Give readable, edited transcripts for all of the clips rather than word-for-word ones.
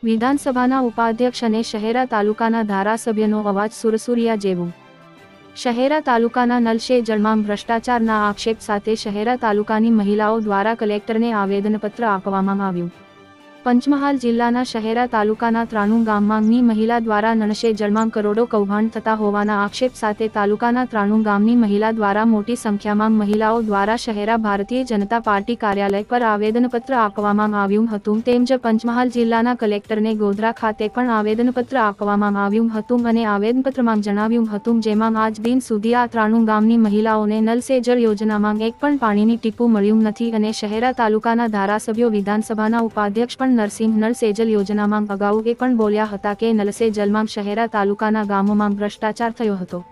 વિધાનસભાના ઉપાધ્યક્ષ અને શહેરા તાલુકાના ધારાસભ્યનો અવાજ સુરસુરિયા જેવો। શહેરા તાલુકાના નલસે જળમાં ભ્રષ્ટાચારના આક્ષેપ સાથે શહેરા તાલુકાની મહિલાઓ દ્વારા કલેક્ટરને આવેદનપત્ર આપવામાં આવ્યું। પંચમહાલ જિલ્લાના શહેરા તાલુકાના ત્રાણું ગામની મહિલા દ્વારા નળસે જળમાં કરોડો કૌભાંડ થતા હોવાના આક્ષેપ સાથે તાલુકાના ત્રાણું ગામની મહિલા દ્વારા મોટી સંખ્યામાં મહિલાઓ દ્વારા શહેરા ભારતીય જનતા પાર્ટી કાર્યાલય પર આવેદનપત્ર આપવામાં આવ્યું હતું। તેમજ પંચમહાલ જિલ્લાના કલેક્ટરને ગોધરા ખાતે પણ આવેદનપત્ર આપવામાં આવ્યું હતું અને આવેદનપત્રમાં જણાવ્યું હતું જેમાં આજ દિન સુધી આ ત્રાણું ગામની મહિલાઓને નલ સે જળ યોજનામાં એક પણ પાણીની ટીપું મળ્યું નથી અને શહેરા તાલુકાના ધારાસભ્યો વિધાનસભાના ઉપાધ્યક્ષ પણ નરસિંહ નળ સે જલ યોજનામાં અગાઉ એ પણ બોલ્યા હતા કે નલ સે જલમાં શહેરા તાલુકાના ગામોમાં ભ્રષ્ટાચાર થયો હતો।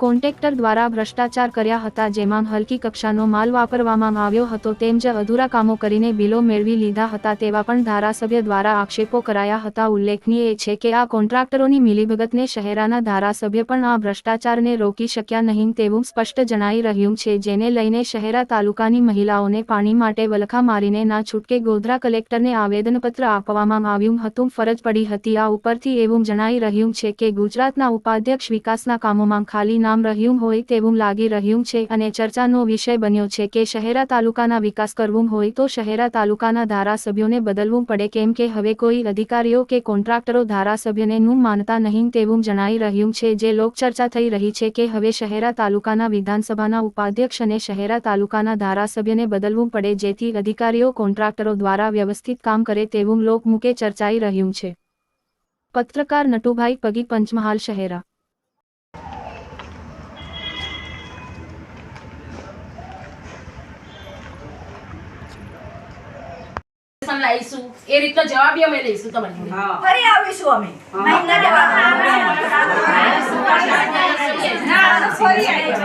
કોન્ટ્રાક્ટર દ્વારા ભ્રષ્ટાચાર કર્યા હતા જેમાં હલકી કક્ષાનો માલ વાપરવામાં આવ્યો હતો તેમજ અધૂરા કામો કરીને બિલો મેળવી લીધા હતા તેવા પણ ધારાસભ્ય દ્વારા આક્ષેપો કરાયા હતા। ઉલ્લેખનીય છે કે આ કોન્ટ્રાક્ટરોની મિલીભગતને શહેરાના ધારાસભ્ય પણ આ ભ્રષ્ટાચારને રોકી શક્યા નહીં તેવું સ્પષ્ટ જણાઈ રહ્યું છે જેને લઈને શહેરા તાલુકાની મહિલાઓને પાણી માટે વલખા મારીને ના છૂટકે ગોધરા કલેક્ટરને આવેદનપત્ર આપવામાં આવ્યું હતું ફરજ પડી હતી। આ ઉપરથી એવું જણાઈ રહ્યું છે કે ગુજરાતના ઉપાધ્યક્ષ વિકાસના કામોમાં ખાલી નામ રહ્યું હોય તેવું લાગી રહ્યું છે અને ચર્ચાનો વિષય બન્યો છે કે શહેરા તાલુકાના વિકાસ કરવું હોય તો શહેરા તાલુકાના ધારાસભ્યોને બદલવું પડે કેમ કે હવે કોઈ અધિકારીઓ કે કોન્ટ્રાક્ટરો ધારાસભ્યને નું માનતા નહીં તેવું જણાઈ રહ્યું છે જે લોકચર્ચા થઈ રહી છે કે હવે શહેરા તાલુકાના વિધાનસભાના ઉપાધ્યક્ષ અને શહેરા તાલુકાના ધારાસભ્યને બદલવું પડે જેથી અધિકારીઓ કોન્ટ્રાક્ટરો દ્વારા વ્યવસ્થિત કામ કરે તેવું લોકમુખે ચર્ચાઈ રહ્યું છે। પત્રકાર નટુભાઈ પગી, પંચમહાલ શહેરા। લાઈશું એ રીતનો જવાબ અમે લઈશું તમારી જોડે ફરી આવીશું અમે મહિના જવાબ ના ફરી આવી